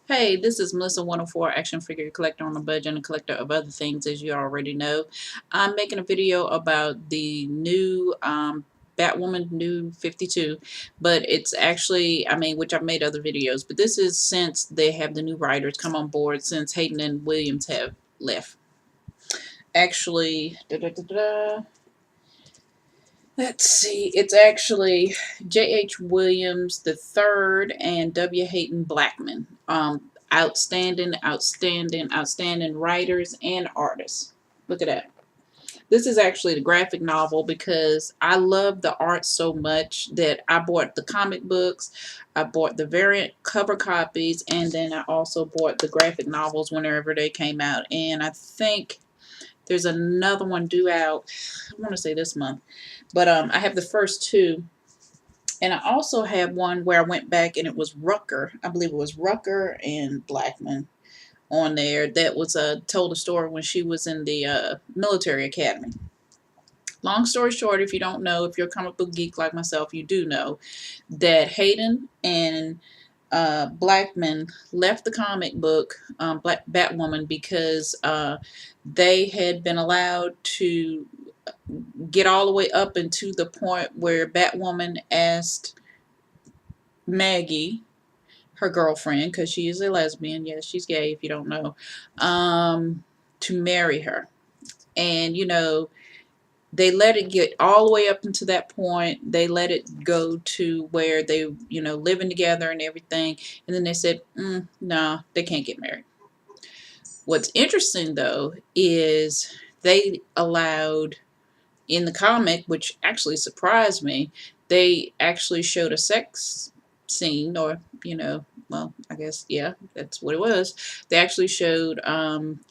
Hey, this is Melissa 104, action figure collector on a budget and a collector of other things, as you already know. I'm making a video about the new Batwoman New 52, but it's actually, which I've made other videos, but this is since they have the new writers come on board, since Hayden and Williams have left. Actually, let's see, it's actually J.H. Williams the third and W. Hayden Blackman. Outstanding writers and artists. Look at that. This is actually the graphic novel because I love the art so much that I bought the comic books, I bought the variant cover copies, and then I also bought the graphic novels whenever they came out. And I think there's another one due out, I want to say this month. But I have the first two. And I also have one where I went back and it was Rucker. I believe it was Rucker and Blackman on there. That was told a story when she was in the military academy. Long story short, if you don't know, if you're a comic book geek like myself, you do know that Hayden and Blackman left the comic book Batwoman because they had been allowed to get all the way up into the point where Batwoman asked Maggie, her girlfriend, because she is a lesbian, yes, she's gay if you don't know, to marry her. And, you know, they let it get all the way up into that point. They let it go to where they, you know, living together and everything. And then they said, no, they can't get married. What's interesting, though, is they allowed, in the comic, which actually surprised me, they actually showed a sex scene, or, you know, well, I guess, yeah, that's what it was. They actually showed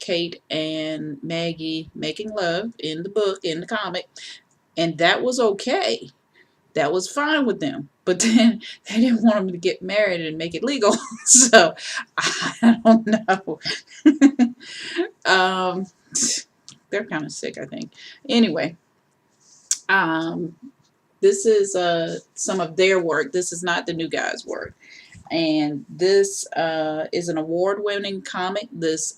Kate and Maggie making love in the book, in the comic, and that was okay. That was fine with them. But then they didn't want them to get married and make it legal. So, I don't know. They're kind of sick, I think. Anyway, this is some of their work. This is not the new guy's work. And this is an award-winning comic. This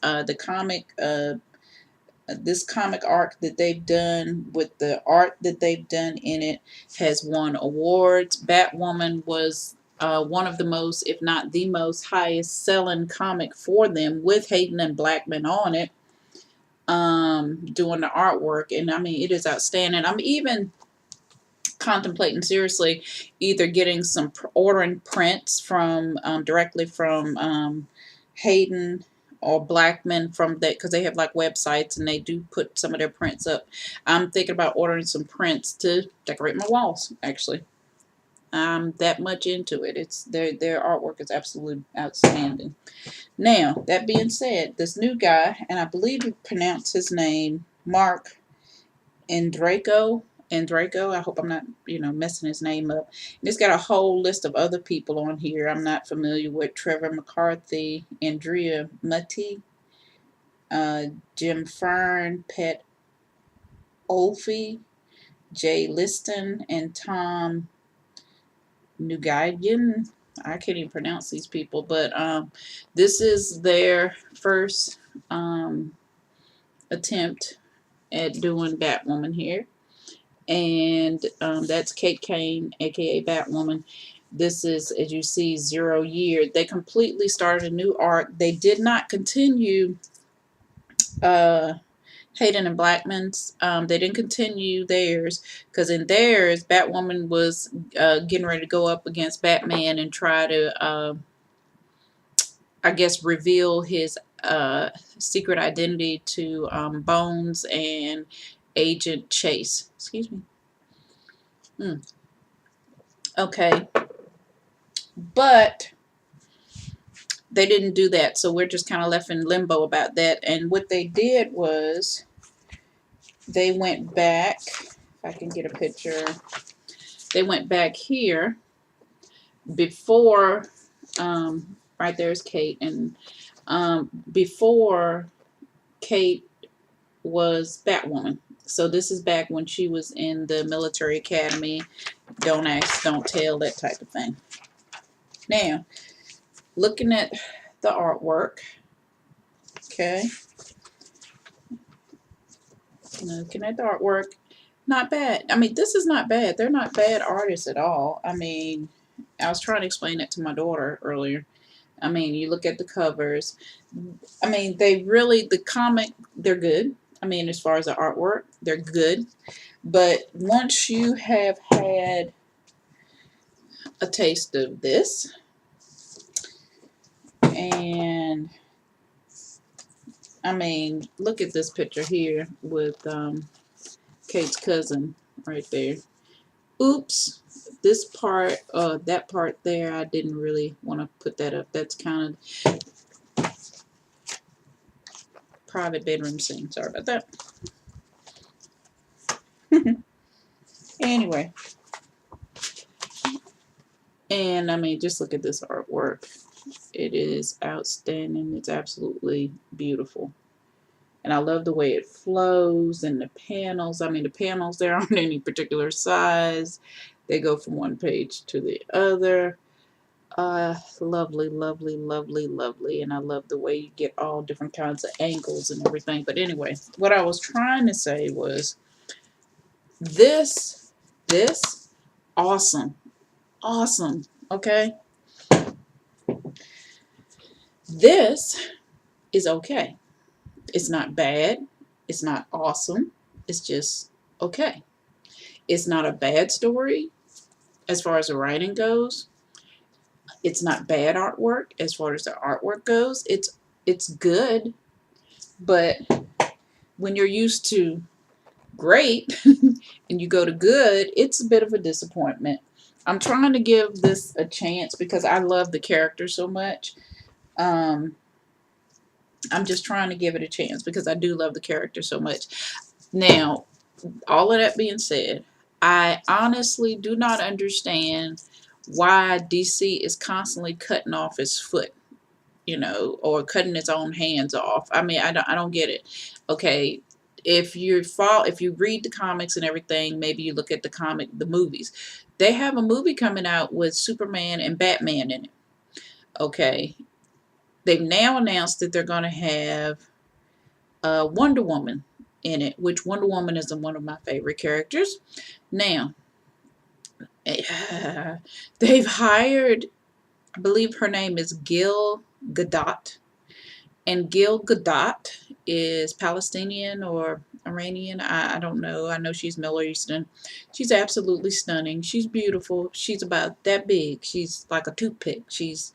this comic arc that they've done, with the art that they've done in it, has won awards. Batwoman was one of the most, if not the most, highest selling comic for them, with Hayden and Blackman on it, doing the artwork. And I mean, it is outstanding. I'm even contemplating seriously either getting some ordering prints from directly from Hayden or Blackman, from that, because they have like websites and they do put some of their prints up. I'm thinking about ordering some prints to decorate my walls. Actually, I'm that much into it. It's their artwork is absolutely outstanding. Now, that being said, this new guy, and I believe you pronounce his name Mark Andraco. I hope I'm not, you know, messing his name up. And it's got a whole list of other people on here I'm not familiar with. Trevor McCarthy, Andrea Mutti, Jim Fern, Pet Olfie, Jay Liston, and Tom Nugayan. I can't even pronounce these people, but this is their first attempt at doing Batwoman here. And that's Kate Kane, aka Batwoman. This is, as you see, 0 year. They completely started a new arc. They did not continue Hayden and Blackman's. They didn't continue theirs, because in theirs, Batwoman was getting ready to go up against Batman and try to, I guess, reveal his secret identity to Bones and Agent Chase. Excuse me. Okay. But they didn't do that, so we're just kind of left in limbo about that. And what they did was they went back, if I can get a picture, they went back here before, right there's Kate, and before Kate was Batwoman. So this is back when she was in the military academy. Don't ask, don't tell, that type of thing. Now, looking at the artwork. Okay. Looking at the artwork. Not bad. I mean, this is not bad. They're not bad artists at all. I mean, I was trying to explain that to my daughter earlier. I mean, you look at the covers. I mean, they really, the comic, they're good. I mean, as far as the artwork, they're good. But once you have had a taste of this, and I mean, look at this picture here with Kate's cousin right there. Oops, this part, that part there, I didn't really want to put that up. That's kind of private bedroom scene. Sorry about that. Anyway, and I mean, just look at this artwork. It is outstanding. It's absolutely beautiful. And I love the way it flows and the panels. I mean, the panels, there aren't any particular size. They go from one page to the other. Lovely, lovely, lovely, lovely. And I love the way you get all different kinds of angles and everything. But anyway, what I was trying to say was this, awesome. Awesome. Okay. This is okay. It's not bad. It's not awesome. It's just okay. It's not a bad story as far as the writing goes. It's not bad artwork as far as the artwork goes. It's good, but when you're used to great and you go to good, it's a bit of a disappointment. I'm trying to give this a chance because I love the character so much. I'm just trying to give it a chance because I do love the character so much. Now, all of that being said, I honestly do not understand why DC is constantly cutting off his foot, or cutting its own hands off. I mean, I don't get it. Okay, if you read the comics and everything, maybe you look at the movies. They have a movie coming out with Superman and Batman in it. Okay, they've now announced that they're going to have Wonder Woman in it, which Wonder Woman is one of my favorite characters. Now, they've hired, I believe her name is Gil Gadot, and Gil Gadot is Palestinian or Iranian. I don't know. I know she's Middle Eastern. She's absolutely stunning. She's beautiful. She's about that big. She's like a toothpick. She's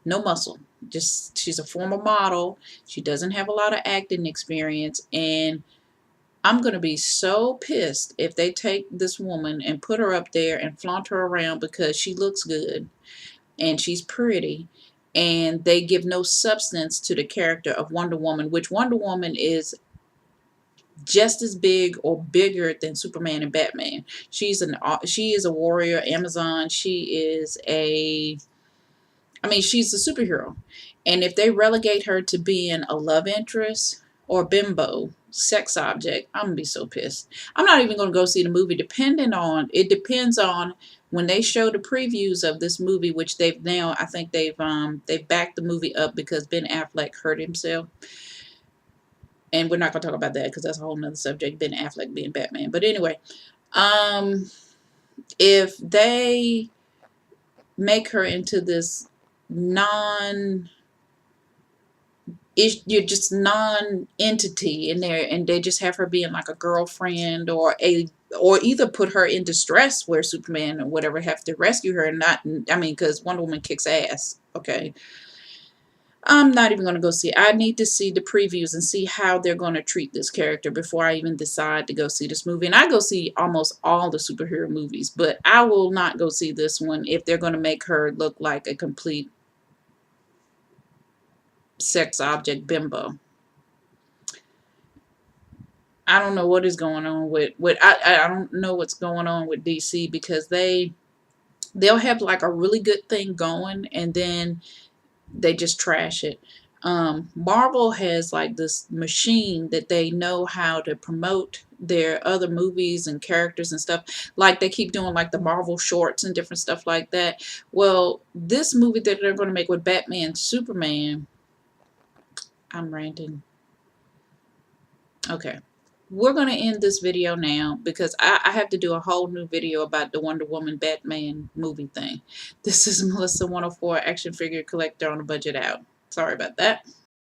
no muscle. Just she's a former model. She doesn't have a lot of acting experience, and I'm going to be so pissed if they take this woman and put her up there and flaunt her around because she looks good and she's pretty, and they give no substance to the character of Wonder Woman, which Wonder Woman is just as big or bigger than Superman and Batman. She is a warrior, Amazon. She's a superhero. And if they relegate her to being a love interest or bimbo, sex object, I'm going to be so pissed. I'm not even going to go see the movie. It depends on when they show the previews of this movie, which they've now, I think they've backed the movie up because Ben Affleck hurt himself. And we're not going to talk about that because that's a whole nother subject, Ben Affleck being Batman. But anyway, if they make her into this you're just non-entity in there, and they just have her being like a girlfriend or either put her in distress where Superman or whatever have to rescue her, and not, I mean, because Wonder Woman kicks ass. Okay, I'm not even going to go see it. I need to see the previews and see how they're going to treat this character before I even decide to go see this movie. And I go see almost all the superhero movies, but I will not go see this one if they're going to make her look like a complete sex object bimbo. I don't know what is going on with I don't know what's going on with DC, because they'll have like a really good thing going and then they just trash it. Marvel has like this machine that they know how to promote their other movies and characters and stuff. Like they keep doing like the Marvel shorts and different stuff like that. Well, this movie that they're going to make with Batman, Superman, I'm ranting. Okay. We're going to end this video now because I have to do a whole new video about the Wonder Woman Batman movie thing. This is Melissa 104, action figure collector on a budget out. Sorry about that.